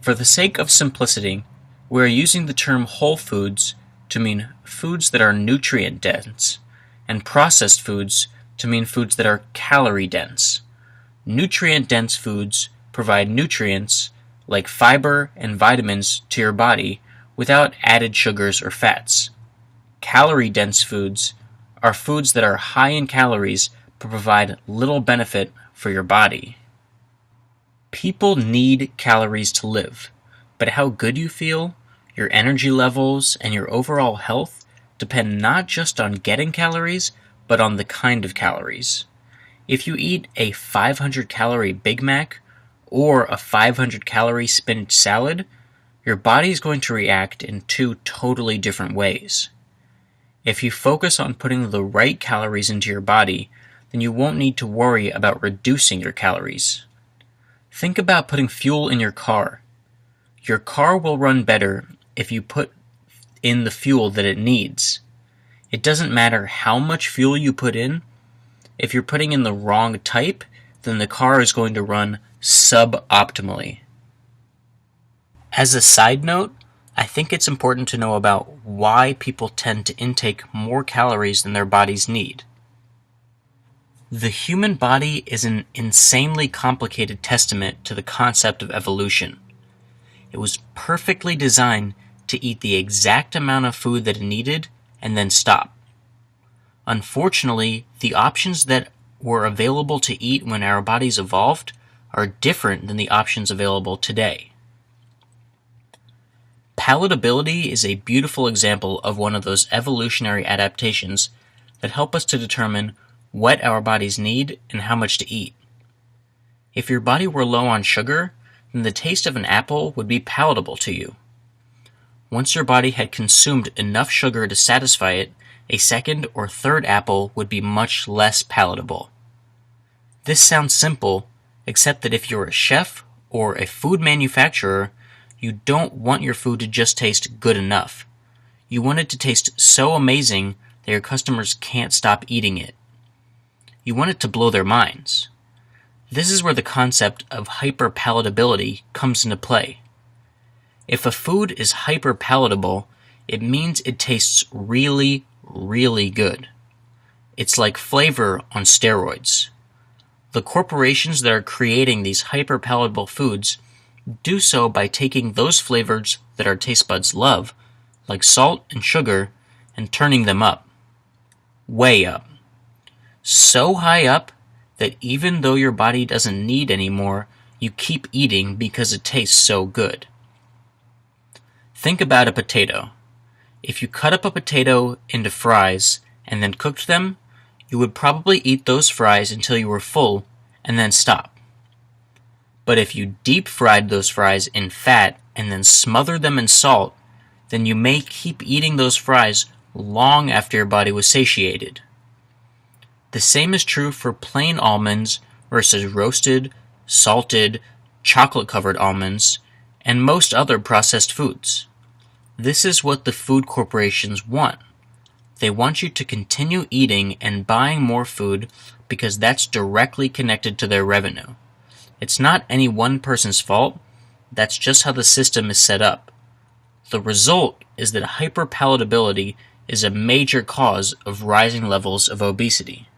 For the sake of simplicity, we are using the term whole foods to mean foods that are nutrient dense, and processed foods to mean foods that are calorie dense. Nutrient dense foods provide nutrients like fiber and vitamins to your body without added sugars or fats. Calorie dense foods are foods that are high in calories but provide little benefit for your body. People need calories to live, but how good you feel, your energy levels, and your overall health depend not just on getting calories, but on the kind of calories. If you eat a 500-calorie Big Mac or a 500-calorie spinach salad, your body is going to react in two totally different ways. If you focus on putting the right calories into your body, then you won't need to worry about reducing your calories. Think about putting fuel in your car. Your car will run better if you put in the fuel that it needs. It doesn't matter how much fuel you put in. If you're putting in the wrong type, then the car is going to run suboptimally. As a side note, I think it's important to know about why people tend to intake more calories than their bodies need. The human body is an insanely complicated testament to the concept of evolution. It was perfectly designed to eat the exact amount of food that it needed and then stop. Unfortunately, the options that were available to eat when our bodies evolved are different than the options available today. Palatability is a beautiful example of one of those evolutionary adaptations that help us to determine what our bodies need and how much to eat. If your body were low on sugar, then the taste of an apple would be palatable to you. Once your body had consumed enough sugar to satisfy it, a second or third apple would be much less palatable. This sounds simple, except that if you're a chef or a food manufacturer, you don't want your food to just taste good enough. You want it to taste so amazing that your customers can't stop eating it. You want it to blow their minds. This is where the concept of hyperpalatability comes into play. If a food is hyperpalatable, it means it tastes really, really good. It's like flavor on steroids. The corporations that are creating these hyperpalatable foods do so by taking those flavors that our taste buds love, like salt and sugar, and turning them up. Way up. So high up that even though your body doesn't need any more, you keep eating because it tastes so good. Think about a potato. If you cut up a potato into fries and then cooked them, you would probably eat those fries until you were full and then stop. But if you deep fried those fries in fat and then smothered them in salt, then you may keep eating those fries long after your body was satiated. The same is true for plain almonds versus roasted, salted, chocolate-covered almonds, and most other processed foods. This is what the food corporations want. They want you to continue eating and buying more food because that's directly connected to their revenue. It's not any one person's fault, that's just how the system is set up. The result is that hyperpalatability is a major cause of rising levels of obesity.